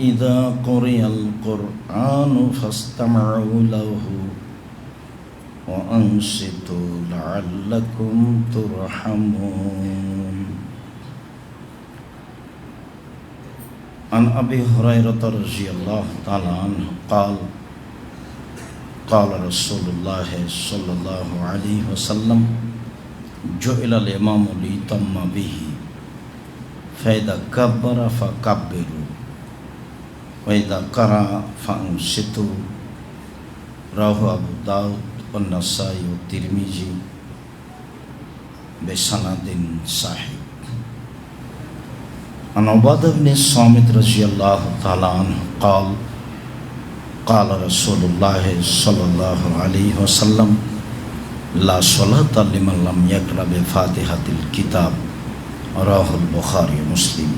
وإذا قرئ القرآن فاستمعوا له وأنصتوا لعلكم ترحمون. عن أبي هريرة رضي الله تعالى عنه قال قال رسول الله صلى الله عليه وسلم جعل الإمام ليؤتم به فإذا كبر فكبروا وإذا قرأ فأنصتوا. رواه أبو داود والنسائي والترمذي بسند صحيح. عن عبادة بن الصامت رضي الله تعالى عنه قال قال رسول الله صلى الله عليه وسلم لا صلاة لمن لم يقرأ بفاتحة الكتاب. রাহুল বুখারী মুসলিম।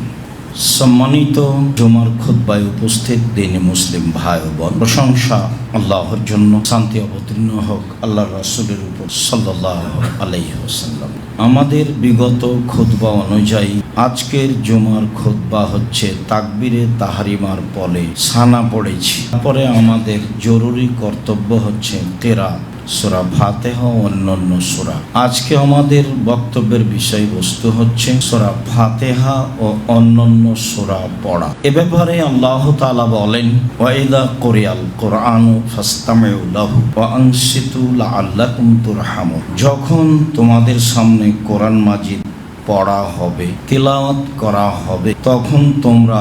সম্মানিত জুমার খুতবায় উপস্থিত দিনী মুসলিম ভাই ও বোন, প্রশংসা আল্লাহর জন্য, শান্তি অবতীর্ণ হোক আল্লাহর রাসূলের উপর সাল্লাল্লাহু আলাইহি ওয়াসাল্লাম। আমাদের বিগত খুতবা অনুযায়ী আজকের জুমার খুতবা হচ্ছে তাকবীরে তাহরিমার পরে সানা পড়েছি। তারপরে আমাদের জরুরি কর্তব্য হচ্ছে কেরাত, সূরা ফাতিহা ও অন্যান্য সূরা। আজকে আমাদের বক্তব্যের বিষয়বস্তু হচ্ছে সূরা ফাতিহা ও অন্যান্য সূরা পড়া। এ ব্যাপারে আল্লাহ তাআলা বলেন, ওয়াইদা কুরিয়াল কুরআনু ফাসতামিউ লাহু ওয়া আনসিতু লাআল্লাকুম তুরহামুন। যখন তোমাদের সামনে কোরআন মাজিদ পড়া হবে, তিলাওয়াত করা হবে, তখন তোমরা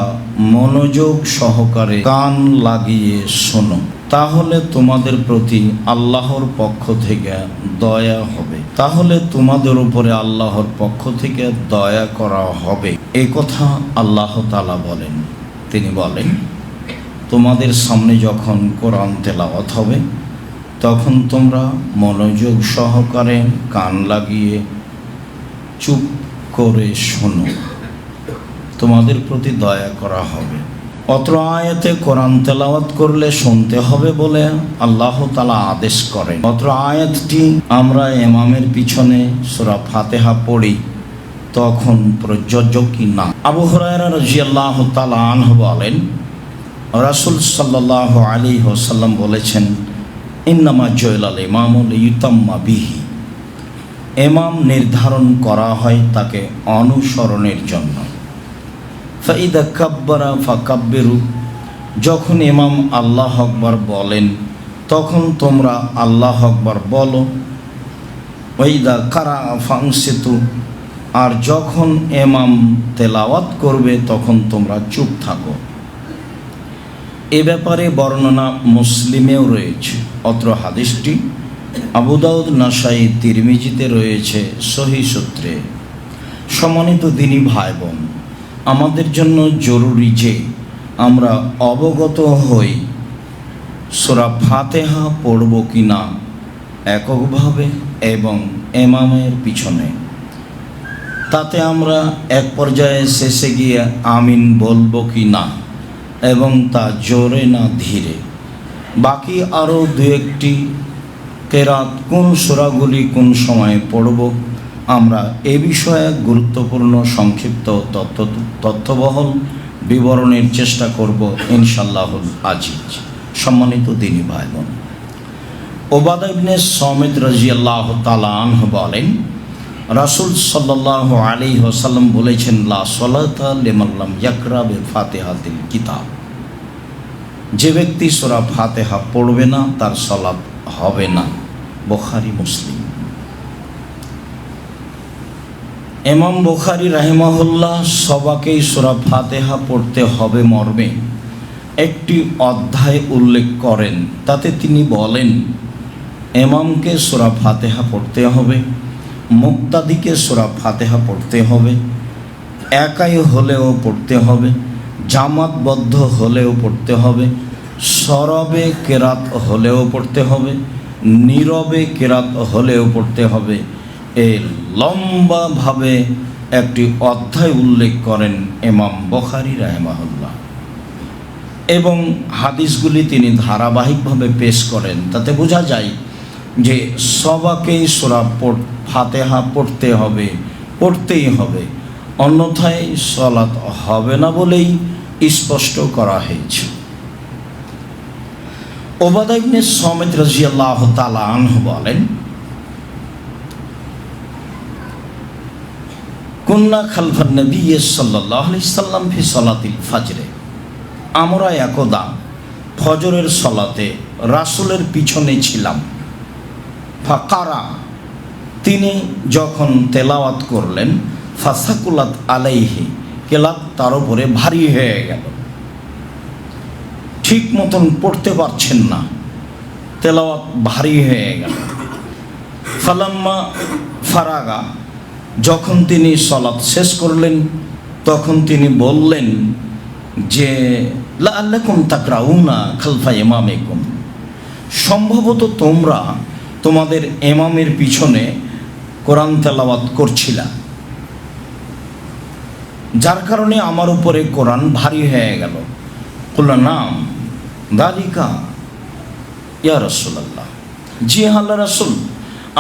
মনোযোগ সহকারে কান লাগিয়ে শোনো, তাহলে তোমাদের প্রতি আল্লাহর পক্ষ থেকে দয়া হবে, তাহলে তোমাদের উপরে আল্লাহর পক্ষ থেকে দয়া করা হবে। এই কথা আল্লাহ তাআলা বলেন। তিনি বলেন, তোমাদের সামনে যখন কোরআন তেলাওয়াত হবে তখন তোমরা মনোযোগ সহকারে কান লাগিয়ে চুপ করে শোনো, তোমাদের প্রতি দয়া করা হবে। অত্র আয়াতে কোরআন তেলাওয়াত করলে শুনতে হবে বলে আল্লাহ তাআলা আদেশ করেন। অত্র আয়াতটি আমরা ইমামের পিছনে সূরা ফাতিহা পড়ি তখন প্রযোজ্য কি না। আবু হুরায়রা রাদিয়াল্লাহু তাআলা আনহু বলেন, রাসূল সাল্লাল্লাহু আলাইহি ওয়াসাল্লাম বলেছেন, ইন্নামা জুইলাল ইমামু লিইউতাম্মা বিহি। ইমাম নির্ধারণ করা হয় তাকে অনুসরণের জন্য। ফাইদা কাব্বারা ফাকাব্বিরু। যখন ইমাম আল্লাহু আকবার বলেন তখন তোমরা আল্লাহু আকবার বলো। ওয়াইদা কারা ফানসিতু। আর যখন ইমাম তেলাওয়াত করবে তখন তোমরা চুপ থাকো। এ ব্যাপারে বর্ণনা মুসলিমেও রয়েছে। অত্র হাদিসটি আবু দাউদ, নাসাই, তিরমিজিতে রয়েছে সহিহ সূত্রে। সম্মানিত দিনী ভাই বোন, আমাদের জন্য জরুরি যে আমরা অবগত হই সূরা ফাতিহা পড়ব কি না এককভাবে এবং ইমামের পিছনে। তাতে আমরা এক পর্যায়ে শেষে গিয়ে আমিন বলবো কি না এবং তা জোরে না ধীরে। বাকি আরও দু একটি কেরাত কোন সূরাগুলি কোন সময়ে পড়ব আমরা এ বিষয়ে গুরুত্বপূর্ণ সংক্ষিপ্ত তথ্যবহল বিবরণের চেষ্টা করব ইনশাআল্লাহুল আজিজ। সম্মানিত দিনী ভাই বোন, উবাদা ইবনে সামিত রাদিয়াল্লাহু তাআলা আনহু বলেন, রাসূল সাল্লাল্লাহু আলাইহি ওয়াসাল্লাম বলেছেন, লা সালাতা লিমান লাম ইয়াকরা বিফাতিহাতিল কিতাব। যে ব্যক্তি সূরা ফাতিহা পড়বে না তার সালাত হবে না। বুখারী মুসলিম। ইমাম বুখারী রাহিমাহুল্লাহ সবাকেই সূরা ফাতিহা পড়তে হবে মর্মে একটি অধ্যায় উল্লেখ করেন। তাতে তিনি বলেন, ইমামকে সূরা ফাতিহা পড়তে হবে, মুক্তাদিকে সূরা ফাতিহা পড়তে হবে, একাই হলেও পড়তে হবে, জামাতবদ্ধ হলেও পড়তে হবে, সরবে কেরাত হলেও পড়তে হবে, নীরবে কেরাত হলেও পড়তে হবে। এই লম্বাভাবে একটি অধ্যায় উল্লেখ করেন ইমাম বুখারী রাহিমাহুল্লাহ এবং হাদিসগুলি তিনি ধারাবাহিকভাবে পেশ করেন। তাতে বোঝা যায় যে সবাকেই সূরা ফাতিহা পড়তে হবে, পড়তেই হবে, অন্যথায় সালাত হবে না বলেই স্পষ্ট করা হয়েছে। উবাদা ইবনে সামিত রাদিয়াল্লাহু তাআলা আনহু বলেন, কুন্না খালফান নবী সাল্লাল্লাহু আলাইহি সাল্লাম ফি সালাতিল ফজরে, আমরা একদা ফজরের সালাতে রাসূলের পিছনে ছিলাম। ফাকারা, তিনি যখন তেলাওয়াত করলেন, ফাসাকুলাত আলাইহি, কেলাত তার উপরে ভারী হয়ে গেল, ঠিক মতন পড়তে পারছেন না, তেলাওয়াত ভারী হয়ে গেল। ফালাম্মা ফারাগা, যখন তিনি সালাত শেষ করলেন তখন তিনি বললেন যে লাআল্লাকুম তাকরাউনা খালফা ইমামিকুম, সম্ভবত তোমরা তোমাদের ইমামের পিছনে কোরআন তেলাওয়াত করছিলা, যার কারণে আমার উপরে কোরআন ভারী হয়ে গেল। কুলনা নাম দালিকা ইয়া রাসূলুল্লাহ, জি আল্লাহ রাসূল,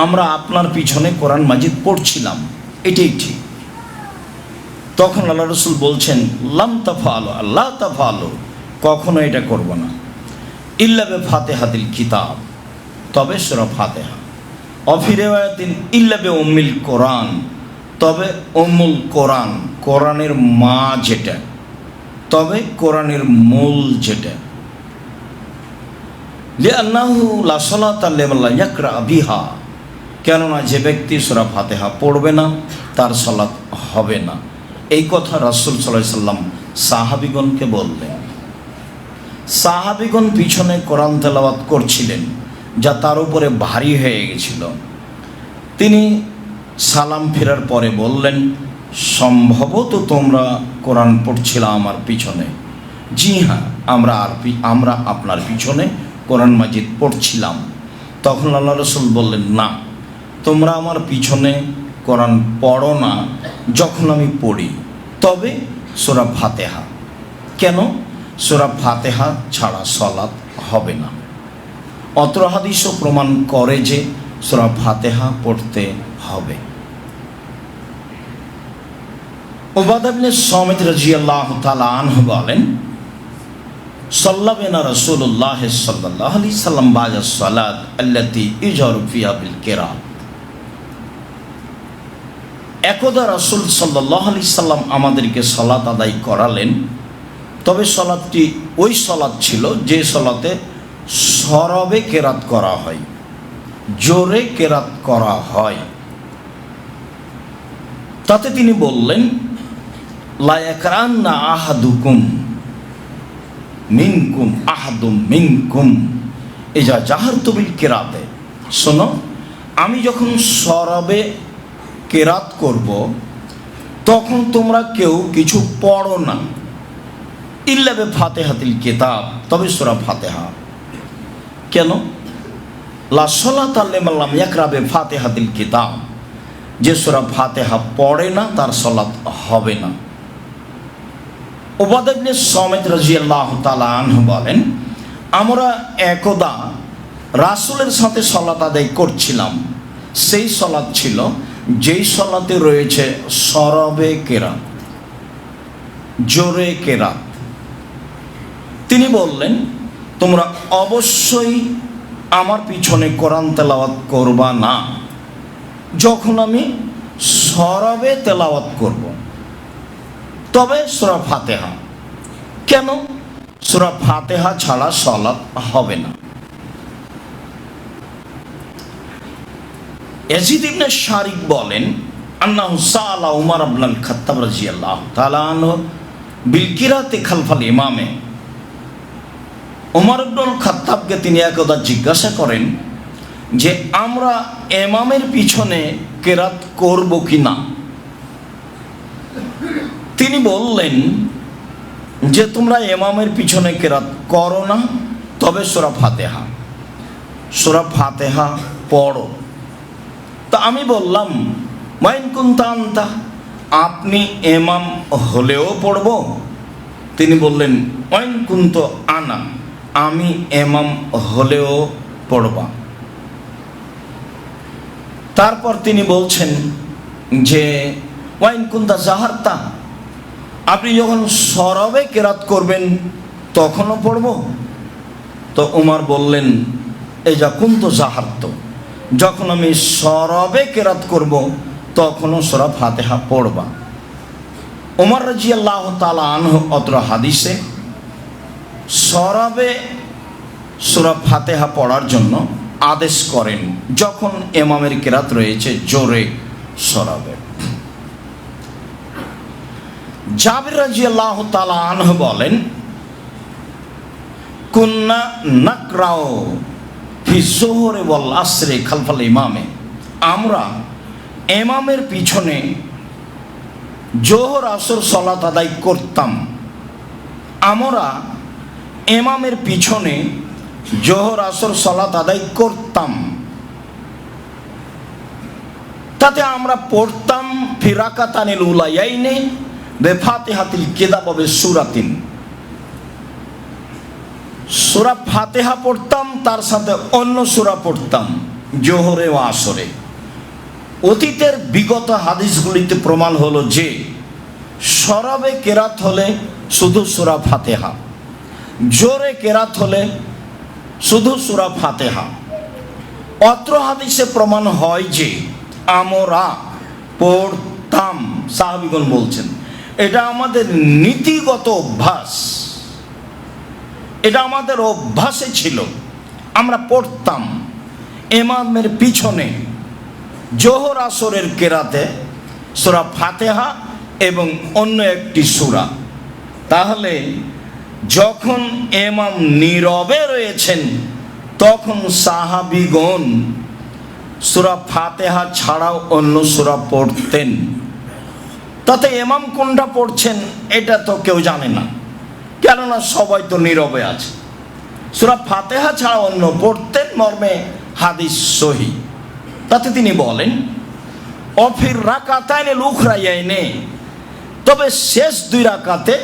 আমরা আপনার পিছনে কোরআন মাজিদ পড়ছিলাম, এটাই ঠিক। তখন আল্লাহ রাসূল বলছেন, লাম তাফআলু, আল্লাহ তাফআলু, কখনো এটা করব না, ইল্লা বিফাতিহাতিল কিতাব, তবে সূরা ফাতিহা, অফি রিওয়ায়াতিন ইল্লা বিউম্মিল কোরআন, তবে উম্মুল কোরআন, কোরআনের মা যেটা, তবে কোরআনের মূল যেটা। লিআন্নাহু লা সালাতা লিমান লা ইয়াকরা বিহা, কেননা যে ব্যক্তি সূরা ফাতিহা পড়বে না তার সালাত হবে না। এই কথা রাসূল সাল্লাল্লাহু আলাইহি সাল্লাম সাহাবীগণকে বললেন। সাহাবীগণ পিছনে কোরআন তেলাওয়াত করছিলেন, যা তার উপরে ভারী হয়ে গেছিল। তিনি সালাম ফেরার পরে বললেন, সম্ভবত তোমরা কোরআন পড়ছিলে আমার পিছনে। জি হ্যাঁ, আমরা আপনার পিছনে কোরআন মাজিদ পড়ছিলাম। তখন আল্লাহ রাসূল বললেন, না, তোমরা আমার পিছনে কোরআন পড়ো না যখন আমি পড়ি, তবে সূরা ফাতিহা। কেন? সূরা ফাতিহা ছাড়া সালাত হবে না। অত্র হাদিসও প্রমাণ করে যে সূরা ফাতিহা পড়তে হবে। উবাদা ইবনে সামিত রাদিয়াল্লাহু তাআলা আনহু বলেন, সাল্লাবিনা রাসূলুল্লাহ সাল্লাল্লাহু আলাইহি সাল্লাম বা'দা সালাত আল্লাতী ইজহারু ফিহা বিল কিরাত। একদা রাসূল সাল্লাল্লাহু আলাইহি সাল্লাম আমাদেরকে সালাত আদায় করালেন, তবে সালাতটি ওই সালাত ছিল যে সালাতে সরবে কেরাত করা হয়, জোরে কেরাত করা হয়। তাতে তিনি বললেন, লা ইয়াকরান্না আহাদুকুম মিনকুম আহাদুম মিনকুম ইজা জাহারতু বিল কিরাতে, শোনো, আমি যখন সরবে কেরাত করব তখন তোমরা কেউ কিছু পড়ো না, ইল্লা বিফাতিহাতিল কিতাব, তবে সূরা ফাতিহা। কেন? লা সালাতা লিমান লাম ইয়াকরা বিফাতিহাতিল কিতাব, যে সূরা ফাতিহা পড়ে না তার সালাত হবে না। উবাদা ইবনে সামিত রাদিয়াল্লাহু তাআলা আনহু বলেন, আমরা একদা রাসূলের সাথে সালাত আদায় করছিলাম। সেই সালাত ছিল যেই সালাতে রয়েছে সরবে কেরাত, জোরে কেরাত। তিনি বললেন, তোমরা অবশ্যই আমার পিছনে কোরআন তেলাওয়াত করবা না যখন আমি সরবে তেলাওয়াত করব, তবে সূরা ফাতিহা। কেন? সূরা ফাতিহা ছাড়া সালাত হবে না। ইয়াজিদ ইবনে শারিক বলেন, আন্নাহু সাআলা উমর ইবনুল খাত্তাব রাদিয়াল্লাহু তাআলা আনহু বিল কিরাতি খালফাল ইমামে। উমর ইবনুল খাত্তাবকে তিনি একদা জিজ্ঞাসা করেন যে আমরা ইমামের পিছনে কেরাত করব কি না। তিনি বললেন যে তোমরা ইমামের পিছনে কেরাত করো না, তবে সূরা ফাতিহা, সূরা ফাতিহা পড়ো। তা আমি বললাম, মাইন কুনতা আনতা, আপনি ইমাম হলেও পড়ব? তিনি বললেন, মাইন কুন্ত আনা, আমি ইমাম হলেও পড়বা। তারপর তিনি বলছেন যে ওয়াইন কুনতা জাহারতা, আপনি যখন সরবে কেরাত করবেন তখনও পড়ব? তো উমর বললেন, এই যা কুন্ত জাহারত, যখন আমি সরবে কেরাত করব তখনও সূরা ফাতিহা পড়বা। উমর রাদিয়াল্লাহু তাআলা আনহু অত্র হাদিসে সরবে সূরা ফাতিহা পড়ার জন্য আদেশ করেন যখন ইমামের কেরাত রয়েছে জোরে সরবে। জাবির রাদিয়াল্লাহু তাআলা আনহু বলেন, কুন্না নাকরাউ ফি যুহরি ওয়াল আসরি খালফাল ইমামে, আমরা ইমামের পিছনে জোহর আসর সালাত আদায় করতাম। আমরা ইমামের পিছনে জোহর আসর সালাত আদায় করতাম। তাতে আমরা পড়তাম ফি রাকাতানিল উলায়াইনি বিফাতিহাতিল কিতাব ওয়া বিসূরাতিন, সূরা ফাতিহা পড়তাম, তার সাথে অন্য সূরা পড়তাম জোহরে ও আসরে। অতীতের বিগত হাদিসগুলিতে প্রমাণ হলো যে সরবে কেরাত হলে শুধু সূরা ফাতিহা, জোরে কেরাত হলে শুধু সূরা ফাতিহা। অত্র হাদিসে প্রমাণ হয় যে আমরা পড়তাম, সাহাবীগণ বলছেন এটা আমাদের নীতিগত অভ্যাস, এটা আমাদের অভ্যাসে ছিল, আমরা পড়তাম ইমামের পিছনে জোহর আসরের কেরাতে সূরা ফাতিহা এবং অন্য একটি সূরা। তাহলে যখন ইমাম নীরবে রয়েছেন তখন সাহাবীগণ সূরা ফাতিহা ছাড়াও অন্য সূরা পড়তেন। তাতে ইমাম কোনটা পড়ছেন এটা তো কেউ জানে না, কেননা সবাই তো নীরবে আছে। সূরা ফাতিহা ছাড়া অন্য পড়তেন মর্মে হাদিস সহিহ। তাতে তিনি বলেন, অফির রাকাতাইনিল উখরায়াইনি, তবে শেষ দুই রাকাতে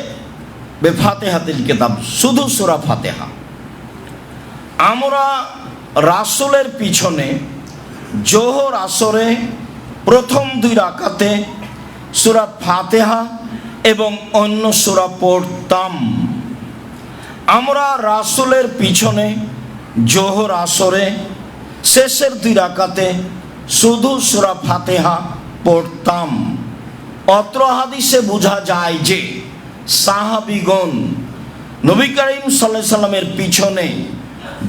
বিফাতিহাতিল কিতাব, শুধু সূরা ফাতিহা। আমরা রাসূলের পিছনে জোহর আসরে প্রথম দুই রাকাতে সূরা ফাতিহা এবং অন্য সূরা পড়তাম। আমরা রাসূলের পিছনে জোহর আসরে শেষের দুই রাকাতে শুধু সূরা ফাতিহা পড়তাম। অত্র হাদিসে বোঝা যায় যে সাহাবীগণ নবী করিম সাল্লাল্লাহু আলাইহি সাল্লামের পিছনে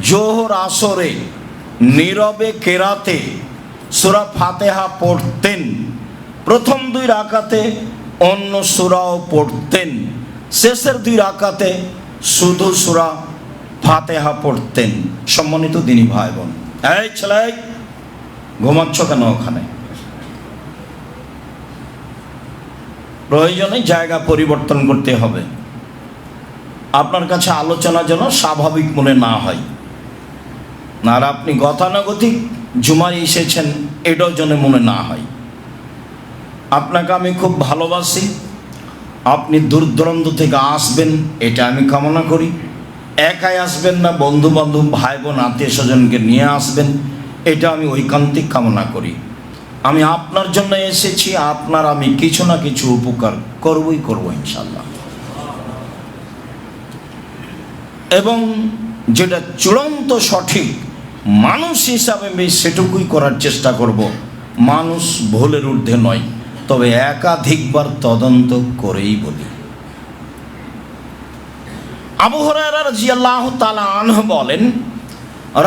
জোহর আসরে নীরবে কেরাতে সূরা ফাতিহা পড়তেন, প্রথম দুই রাকাতে অন্য সূরাও পড়তেন, শেষের দুই রাকাতে শুধু সূরা ফাতিহা পড়তেন। সম্মানিত দিনী ভাই বোন, এই ছেলে ঘুমাচ্ছ কেন ওখানে? প্রয়োজনে জায়গা পরিবর্তন করতে হবে, আপনার কাছে আলোচনা যেন স্বাভাবিক মনে না হয়। না, আর আপনি গতানুগতিক জুমায় এসেছেন এটাও যেন মনে না হয়। আপনাকে আমি খুব ভালোবাসি, আপনি দূর দূরান্ত থেকে আসবেন এটা আমি কামনা করি। একাই আসবেন না, বন্ধু বান্ধব ভাই বোন আত্মীয় স্বজনকে নিয়ে আসবেন, এটা আমি ঐকান্তিক কামনা করি। আমি আপনার জন্য এসেছি, আপনার আমি কিছু না কিছু উপকার করবই করব ইনশাল্লাহ। এবং যেটা চূড়ান্ত সঠিক মানুষ হিসাবে আমি সেটুকুই করার চেষ্টা করব। মানুষ ভুলের ঊর্ধ্বে নয়, তবে একাধিকবার তদন্ত করেই বলি। আবু হুরায়রা রাদিয়াল্লাহু তাআলা আনহু বলেন,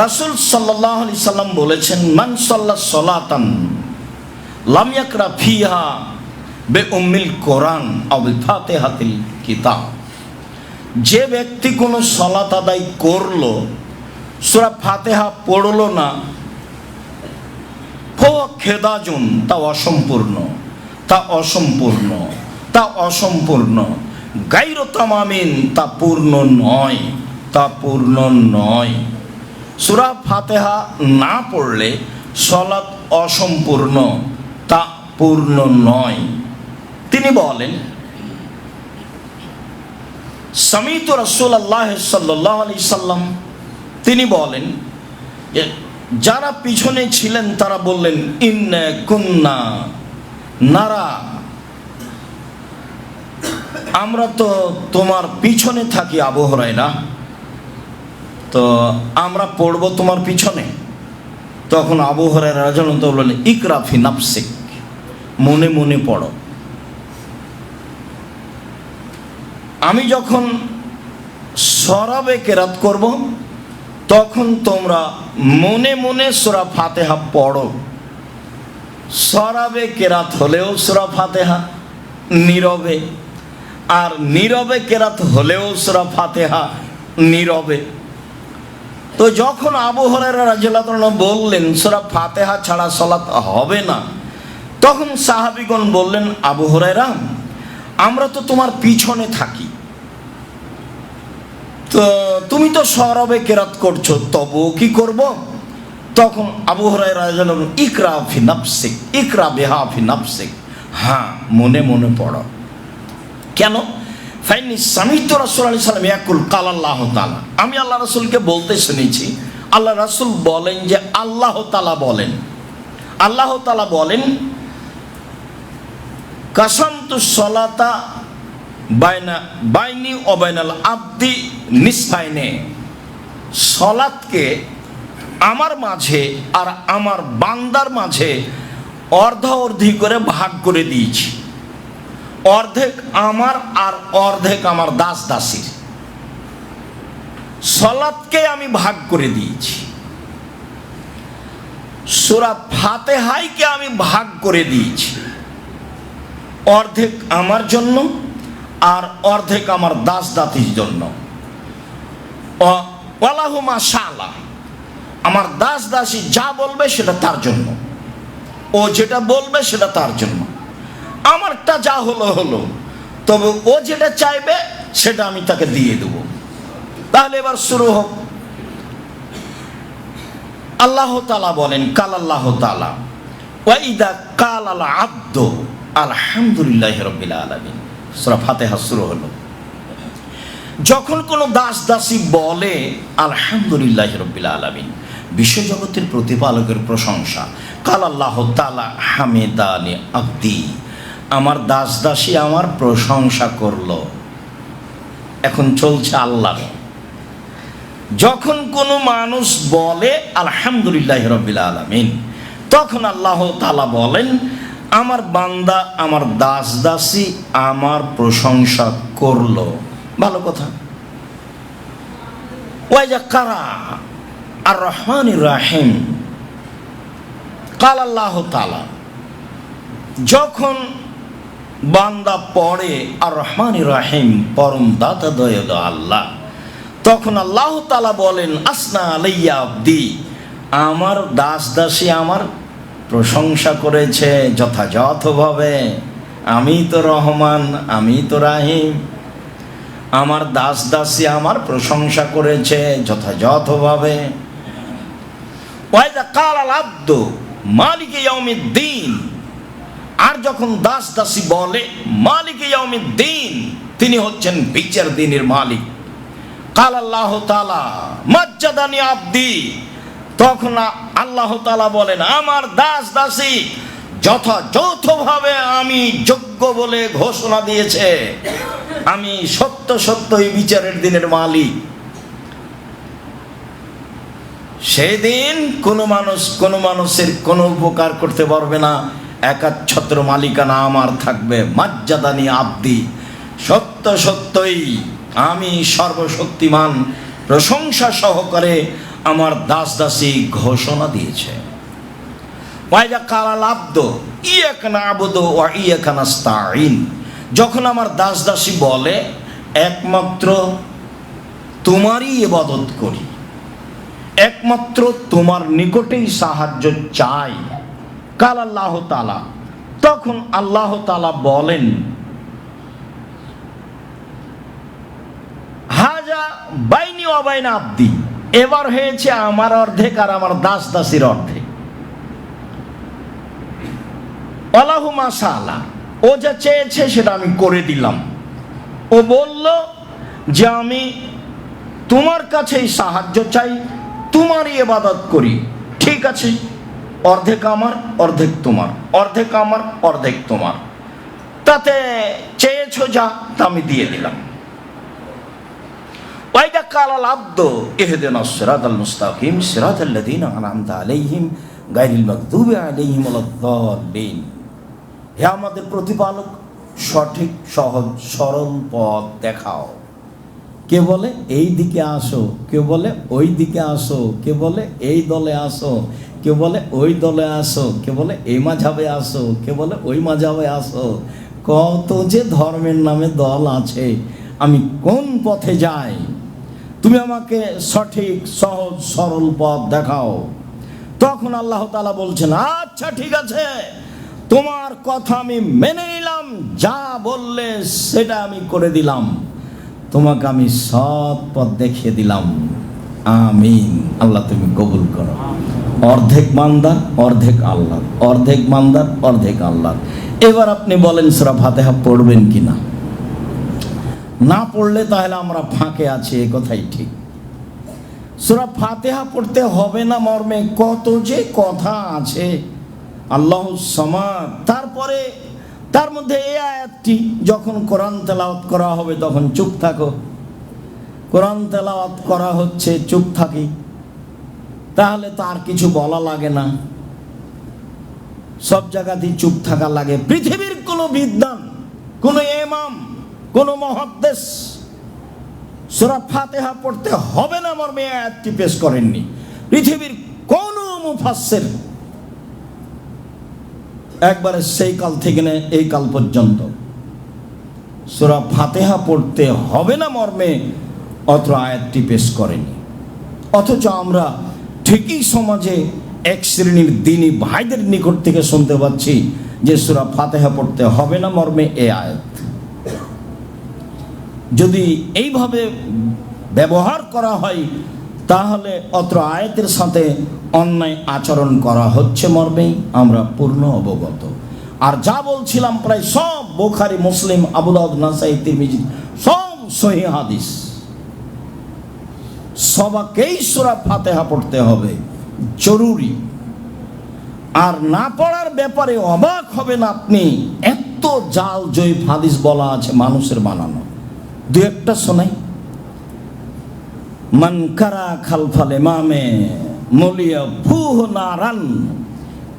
রাসূল সাল্লাল্লাহু আলাইহি সাল্লাম বলেছেন, মান সাল্লা সালাতান লাম ইয়াকরা ফিহা বিউম্মিল কোরআন আও বিফাতিহাতিল কিতাব, যে ব্যক্তি কোনো সালাত আদায় করলো সূরা ফাতিহা পড়লো না, ফাহুয়া খেদাজুন, তা অসম্পূর্ণ, তা অসম্পূর্ণ, তা অসম্পূর্ণ, গায়রু তামামিন, তা পূর্ণ নয়, তা পূর্ণ নয়। সূরা ফাতিহা না পড়লে সালাত অসম্পূর্ণ, তা পূর্ণ নয়। তিনি বলেন, সামিতু রাসূলুল্লাহ সাল্লাল্লাহু আলাইহি সাল্লাম, তিনি বলেন, যারা পিছনে ছিলেন তারা বললেন, ইন্না কুন্না নারা আমরা তো তোমার পিছনে থাকি আবু হুরায়রা, তো আমরা পড়বো তোমার পিছনে। তখন আবু হুরায়রা রাদিয়াল্লাহু আনহু বললেন, ইকরা ফি নাফসিক, মনে মনে পড়ো। আমি যখন সরাবে কেরাত করব তখন তোমরা মনে মনে সূরা ফাতিহা পড়ো। সরাবে কেরাত হলেও সূরা ফাতিহা নীরবে, আর নীরবে কেরাত হলেও সূরা ফাতিহা নীরবে। তো যখন আবু হুরায়রা রাদিয়াল্লাহু আনহু বললেন সূরা ফাতিহা ছাড়া সালাত হবে না, তখন সাহাবীগণ বললেন, আবু হুরায়রা, আমরা তো তোমার পিছনে থাকি, তো তুমি তো সরবে কেরাত করছো, তবুও কি করব? তখন আবু হুরায়রা রাদিয়াল্লাহু আনহু, ইকরা ফি নাফসিক, ইকরা বিহা ফি নাফসিক, হ্যাঁ মনে মনে পড়ো। কেন? ফাইনি সামিতু রাসূলুল্লাহ সাল্লাল্লাহু আলাইহি ওয়াসাল্লাম ইয়াকুল ক্বালা আল্লাহু তাআলা, আমি আল্লাহ রাসূলকে বলতে শুনেছি, আল্লাহ রাসূল বলেন যে আল্লাহ তাআলা বলেন, আল্লাহ তাআলা বলেন, কাসামতু সলাতা বাইনি ওয়া বাইনাল আবদি নিসফাইনে, সলাতকে আমার মাঝে আর আমার বান্দার মাঝে অর্ধি করে ভাগ করে দিয়েছি। অর্ধেক আমার আর অর্ধেক আমার দাস দাসীর, সলাতকে আমি ভাগ করে দিয়েছি। সূরা ফাতিহাকে আমি ভাগ করে দিয়েছি, অর্ধেক আমার জন্য আর অর্ধেক আমার দাস দাসীর জন্য। ওয়ালাহু মা শাআল্লাহ, আমার দাস দাসী যা বলবে সেটা তার জন্য, ও যেটা বলবে সেটা তার জন্য। আমারটা যা হলো হলো, তবে ও যেটা চাইবে সেটা আমি তাকে দিয়ে দেব। তাহলে এবার শুরু হোক। আল্লাহ তাআলা বলেন, কাল আল্লাহ তাআলা ওয়া ইদা কালাল আবদু আলহামদুলিল্লাহি রাব্বিল আলামিন, সূরা ফাতিহা শুরু হলো। যখন কোনো দাস দাসী বলে আলহামদুলিল্লাহি রাব্বিল আলামিন, বিশ্বজগতের প্রতিপালকের প্রশংসা, কাল আল্লাহ তাআলা হামিদানি আবদি, আমার দাস দাসী আমার প্রশংসা করলো। এখন চলছে আল্লাহ। যখন কোনো মানুষ বলে আলহামদুলিল্লাহি রাব্বিল আলামিন, তখন আল্লাহ তাআলা বলেন, আমার বান্দা আমার দাস দাসী আমার প্রশংসা করলো। ভালো কথা। ওয়াইজা কারা আর রহমানির রাহিম, কাল আল্লাহ তাআলা, যখন বান্দা পড়ে আর রহমানির রাহিম, পরম দাতা দয়ালু আল্লাহ, তখন আল্লাহ তাআলা বলেন, আসনা আলাইয়া আবদি, আমার দাস দাসী আমার প্রশংসা করেছে যথাযথভাবে। আমি তো রহমান, আমি তো রাহিম, আমার দাস দাসী আমার প্রশংসা করেছে যথাযথভাবে। ওয়াইদা কালাল আবদু মালিকি ইয়াউমিদ্দিন, আর যখন দাস দাসী বলে মালিকি ইয়াউমিদ্দিন, তিনি হচ্ছেন বিচার দিনের মালিক, কাল আল্লাহ তাআলা মাজ্জাদানি আবদি, তখন আল্লাহ তাআলা বলেন, আমার দাস দাসী যথাযথভাবে আমি যোগ্য বলে ঘোষণা দিয়েছে, আমি সত্য সত্যই বিচারের দিনের মালিক। সেদিন কোনো মানুষের কোনো উপকার করতে পারবে না, একাচ্ছত্র মালিকানা আমার থাকবে। মাজ্জাদানি আবদি, সত্য সত্যই আমি সর্বশক্তিমান প্রশংসা সহকারে আমার দাস দাসী ঘোষণা দিয়েছে। ওয়াইজা কালাল আবদু ইয়াকা না'বুদু ওয়া ইয়াকা নাস্তাঈন, যখন আমার দাস দাসী বলে একমাত্র তোমারই ইবাদত করি, একমাত্র তোমার নিকটেই সাহায্য চাই, কাল আল্লাহ তাআলা, তখন আল্লাহ তাআলা বলেন, হাজা বাইনি ওয়া বাইনা আবদি, এবার হয়েছে আমার অর্ধেক আর আমার দাস দাসীর অর্ধেক। ওয়ালাহু মা শাআল্লাহ, ও যা চেয়েছে সেটা আমি করে দিলাম। ও বলল যে আমি তোমার কাছেই সাহায্য চাই, তোমারই ইবাদত করি, ঠিক আছে, অর্ধেক আমার অর্ধেক তোমার, অর্ধেক আমার অর্ধেক তোমার। তাতে চেয়েছে চেয়েছো যা, তা আমি দিয়ে দিলাম। ওয়াইদা কালাল আব্দু ইহদিনাস সিরাতাল মুস্তাকিম সিরাতাল্লাযীনা আনআমতা আলাইহিম গায়রিল মাগদুবি আলাইহিম ওয়ালাদ-দাল্লিন। হে আমাদের প্রতিপালক, সঠিক সহজ সরল পথ দেখাও। কে বলে এই দিকে আসো, কে বলে ওই দিকে আসো, কে বলে এই দলে আসো, কে বলে ওই দলে আসো, কে বলে এই মাঝাবে আসো, কে বলে ওই মাঝাবে আসো। কত যে ধর্মের নামে দল আছে, আমি কোন পথে যাই? তুমি আমাকে সঠিক সহজ সরল পথ দেখাও। তখন আল্লাহ তাআলা বলছেন, আচ্ছা ঠিক আছে, তোমার কথা আমি মেনে নিলাম, যা বললে সেটা আমি করে দিলাম, তোমাকে আমি সৎ পথ দেখিয়ে দিলাম। আমিন। আল্লাহ তুমি কবুল করো। অর্ধেক বান্দার অর্ধেক আল্লাহ, অর্ধেক বান্দার অর্ধেক আল্লাহ। এবার আপনি বলেন সূরা ফাতিহা পড়বেন কিনা? না পড়লে তাহলে আমরা ফাঁকে আছি, এ কথাই ঠিক। সূরা ফাতিহা পড়তে হবে না মর্মে কত যে কথা আছে। আল্লাহুস সামাদ, তারপরে তার মধ্যে এই আয়াতটি, যখন কোরআন তেলাওয়াত করা হবে তখন চুপ থাকো। কোরআন তেলাওয়াত করা হচ্ছে, চুপ থাকি, তাহলে তার কিছু বলা লাগে না, সব জায়গাতেই চুপ থাকা লাগে। পৃথিবীর কোনো বিদ্বান, কোনো ইমাম, কোনো মুহাদ্দিস সূরা ফাতিহা পড়তে হবে না মর্মে আয়াতটি পেশ করেননি। পৃথিবীর কোনো মুফাসসির একবারে সেই কাল থেকে এই কাল পর্যন্ত সূরা ফাতিহা পড়তে হবে না মর্মে অত্র আয়াতটি পেশ করেনি। অথচ আমরা ঠিকই সমাজে এক শ্রেণীর দ্বীনি ভাইদের নিকট থেকে শুনতে পাচ্ছি যে সূরা ফাতিহা পড়তে হবে না মর্মে এই আয়াত। যদি এইভাবে ব্যবহার করা হয় তাহলে অত্র আয়াতের সাথে অন্যায় আচরণ করা হচ্ছে মর্মেই আমরা পূর্ণ অবগত। আর যা বলছিলাম প্রায় সব বুখারী, মুসলিম, আবু দাউদ, নাসাই, তিরমিজি, সব সহিহ হাদিস। সবাইকেই সূরা ফাতিহা পড়তে হবে, জরুরি। আর না পড়ার ব্যাপারে অবাক হবেন আপনি, এত জাল জয়ীফ হাদিস বলা আছে মানুষের বানানো। দু একটা শোনাই। মান কারা খালফাল ইমামে মুলিয়া ফুহ নারান,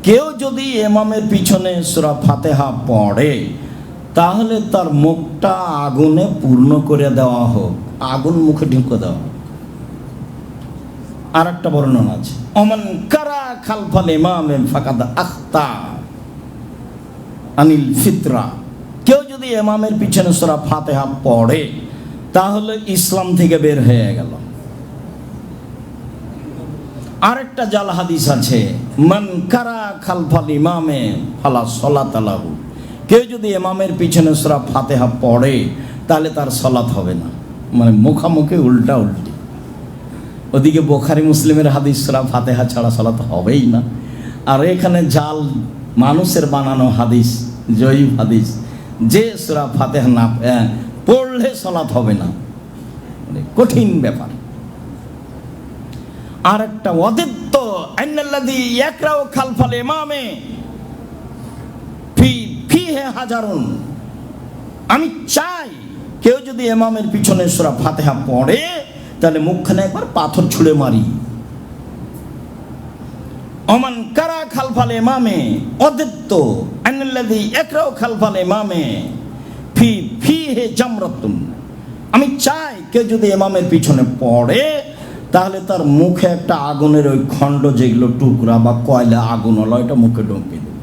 কেউ যদি ইমামের পিছনে সূরা ফাতিহা পড়ে তাহলে তার মুখটা আগুনে পূর্ণ করে দেওয়া হোক, আগুন মুখে ঢুকে দেওয়া হোক। আর একটা বর্ণনা আছে, অমান কারা খালফাল ইমামে ফাকাদ আখতা আনিল ফিতরা, কেউ যদি ইমামের পিছনে সূরা ফাতিহা পড়ে তাহলে ইসলাম থেকে বের হয়ে গেল। আরেকটা জাল হাদিস আছে, মান কারা খালফাল ইমামে ফালা সালাত লাহু, কেউ যদি ইমামের পিছনে সূরা ফাতিহা পড়ে তাহলে তার সালাত হবে না। মানে মুখামুখি উল্টা উল্টি। ওদিকে বুখারী মুসলিমের হাদিস সূরা ফাতিহা ছাড়া সালাত হবেই না, আর এখানে জাল মানুষের বানানো হাদিস, জয়ীফ হাদিস, যে সূরা ফাতিহা না পড়লে সালাত হবে না। কঠিন ব্যাপার। আর একটা ওয়াদিত্ত আন্নাল্লাযী ইয়াকরাউ খালফাল ইমামে ফিহি হাজারুন, আমি চাই কেউ যদি ইমামের পিছনে সূরা ফাতিহা পড়ে তাহলে মুখখানে একবার পাথর ছুঁড়ে মারি। ওমান কারা খালফাল ইমামে ওয়াদিত্ত আন্নাল্লাযী ইয়াকরাউ খালফাল ইমামে ফিহি জামরাতুন, আমি চাই কেউ যদি ইমামের পিছনে পড়ে তাহলে তার মুখে একটা আগুনের ওই খণ্ড, যেগুলো টুকরা বা কয়লা আগুন হলো, এটা মুখে ঢুকিয়ে দেবে।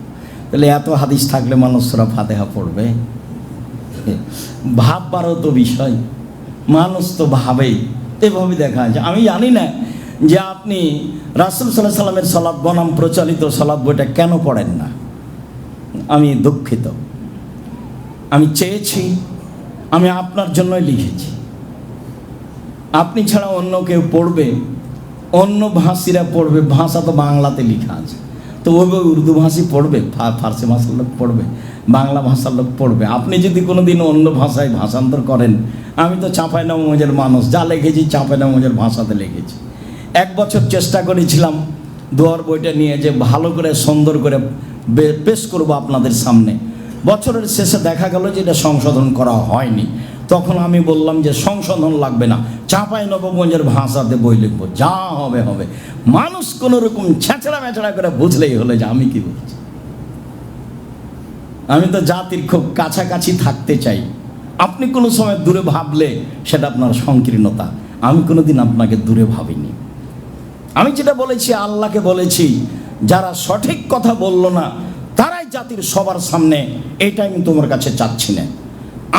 তাহলে এত হাদিস থাকলে মানুষ সূরা ফাতিহা পড়বে? ভাববারও তো বিষয়, মানুষ তো ভাবেই। এভাবে দেখা যায়। আমি জানি না যে আপনি রাসূল সাল্লাল্লাহু আলাইহি সাল্লামের সালাত বনাম প্রচলিত সালাত বইটা কেন পড়েন না। আমি দুঃখিত। আমি চেয়েছি, আমি আপনার জন্যই লিখেছি। আপনি ছাড়া অন্য কেউ পড়বে, অন্য ভাষীরা পড়বে, ভাষা তো বাংলাতে লেখা আছে, তো ওইভাবে উর্দু ভাষী পড়বে, ফার্সি ভাষার লোক পড়বে, বাংলা ভাষার লোক পড়বে। আপনি যদি কোনো দিন অন্য ভাষায় ভাষান্তর করেন, আমি তো চাঁপাইনবাবগঞ্জের মানুষ, যা লিখেছি চাঁপাইনবাবগঞ্জের ভাষাতে লিখেছি। 1 বছর চেষ্টা করেছিলাম দোয়ার বইটা নিয়ে যে ভালো করে সুন্দর করে পেশ করব আপনাদের সামনে। বছরের শেষে দেখা গেল যে এটা সংশোধন করা হয়নি। তখন আমি বললাম যে সংশোধন লাগবে না, চাঁপাইনবাবগঞ্জের ভাষাতে বই লিখবো, যা হবে হবে। মানুষ কোনো রকম ছেঁচড়া মেচড়া করে বুঝলেই হলো যে আমি কি বলছি। আমি তো জাতির খুব কাছাকাছি থাকতে চাই। আপনি কোনো সময় দূরে ভাবলে সেটা আপনার সংকীর্ণতা। আমি কোনোদিন আপনাকে দূরে ভাবিনি। আমি যেটা বলেছি আল্লাহকে বলেছি, যারা সঠিক কথা বলল না তারাই জাতির সবার সামনে, এইটা আমি তোমার কাছে চাচ্ছি না।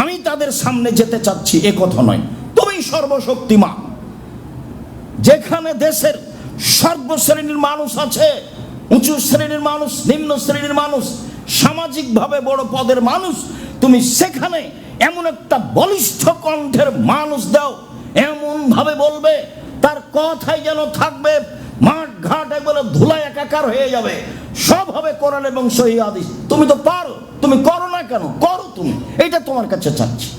আমি তাদের সামনে যেতে চাচ্ছি এ কথা নয়, তুমি সর্বশক্তিমান। যেখানে দেশের সর্বশ্রেণীর মানুষ আছে, উঁচু শ্রেণীর মানুষ, নিম্ন শ্রেণীর মানুষ, সামাজিকভাবে বড় পদের মানুষ, তুমি সেখানে এমন একটা বলিষ্ঠ কণ্ঠের মানুষ দাও, এমন ভাবে বলবে তার কথাই যেন থাকবে মাঠ ঘাট একবারে ধুলায় একাকার হয়ে যাবে, সব হবে কোরআন এবং সহিহ হাদিস। তুমি তো পারো, তুমি করো না কেন? করো তুমি, এটা তোমার কাছে চাচ্ছি।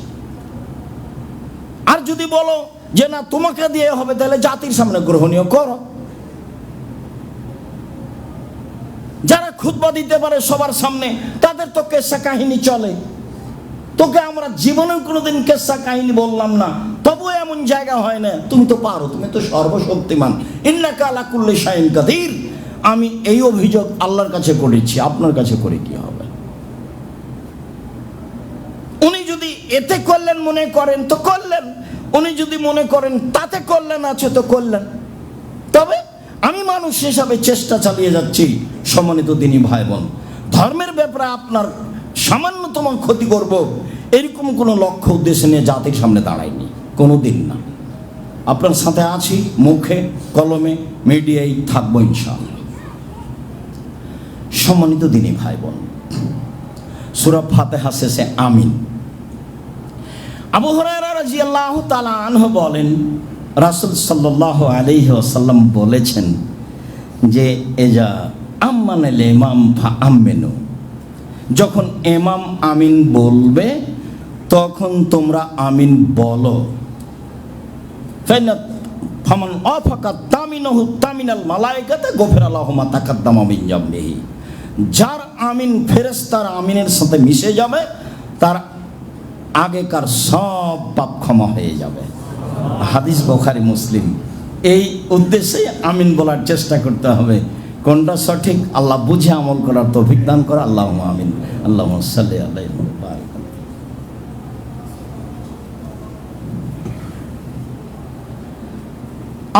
আর যদি বলো যে না তোমাকে দিয়ে হবে, তাহলে জাতির সামনে গ্রহণীয় করো। যারা খুতবা দিতে পারে সবার সামনে, তাদের তো কেসা কাহিনী চলে। তোকে আমরা জীবনেও কোনোদিন কেসা কাহিনী বললাম না, তবু এমন জায়গা হয় না। তুমি তো পারো, তুমি তো সর্বশক্তিমান। ইন্নাকা আলা কুল্লি শাইইন কাদির। আমি এই অভিযোগ আল্লাহর কাছে করেছি, আপনার কাছে করে কি হবে? উনি যদি এতে করলেন মনে করেন তো করলেন, উনি যদি মনে করেন তাতে করলেন আছে তো করলেন। তবে আমি মানুষ হিসাবে চেষ্টা চালিয়ে যাচ্ছি। সম্মানিত দিনী ভাই বোন, ধর্মের ব্যাপারে আপনার সামান্যতম ক্ষতি করব এরকম কোনো লক্ষ্য উদ্দেশ্য নিয়ে জাতির সামনে দাঁড়ায়নি, কোনো দিন না। আপনার সাথে আছি, মুখে কলমে মিডিয়ায় থাকবো ইনশাআল্লাহ। সম্মানিত দিনী ভাই বোন, সূরা ফাতিহা শেষে আমিন। আবু হুরায়রা রাদিয়াল্লাহু তাআলা আনহু বলেন, রাসূল সাল্লাল্লাহু আলাইহি ওয়াসাল্লাম বলেছেন যে এজা আম্মানাল ইমাম ফা আমিনু, যখন ইমাম আমিন বলবে তখন তোমরা আমিন বলো। ফামান আফাকাত তামিনহু তামিনাল মালায়েকাতে গফিরা লাহু মা তাকাদ্দামা মিন যামবিহি। যার আমিন ফেরেশতার আমিনের সাথে মিশে যাবে, তার আগেকার সব পাপ ক্ষমা হয়ে যাবে। হাদিস বুখারী মুসলিম। এই উদ্দেশ্যে আমিন বলার চেষ্টা করতে হবে। কোনটা সঠিক আল্লাহ বুঝে আমল করার তৌফিক দান করে। আল্লাহুম্মা আমিন। আল্লাহুম্মা সাল্লি আলাইহি ওয়া বারিক।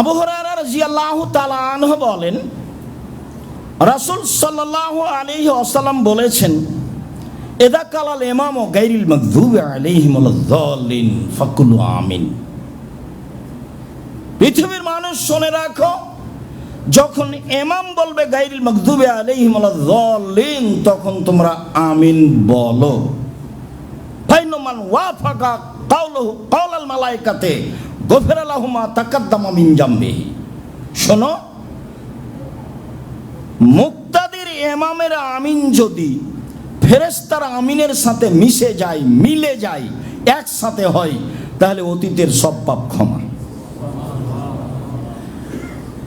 আবু হুরায়রা রাদিয়াল্লাহু তাআলা আনহু বলেন, রাসূল সাল্লাল্লাহু আলাইহি ওয়াসাল্লাম বলেছেন, ইযা কালাল ইমামু গায়রিল মাগযুবি আলাইহিম ওয়ালাদ-দাল্লিন ফাকুলু আমিন। পৃথিবীর মানুষ শুনে রাখো, যখন ইমাম বলবে গায়রিল মাগযুবি আলাইহিম ওয়ালাদ-দাল্লিন, তখন তোমরা আমিন বলো। ফাইন মান ওয়াফাকা কাওলুহু কাওলাল মালায়েকাতে গফিরা লাহু মা তাকাদ্দামা মিন জামবিহি। শোনো, মুক্তাদির ইমামের আমিন যদি ফেরেশতার আমিনের সাথে মিশে যায়, মিলে যায়, একসাথে হয়, তাহলে অতীতের সব পাপ ক্ষমা।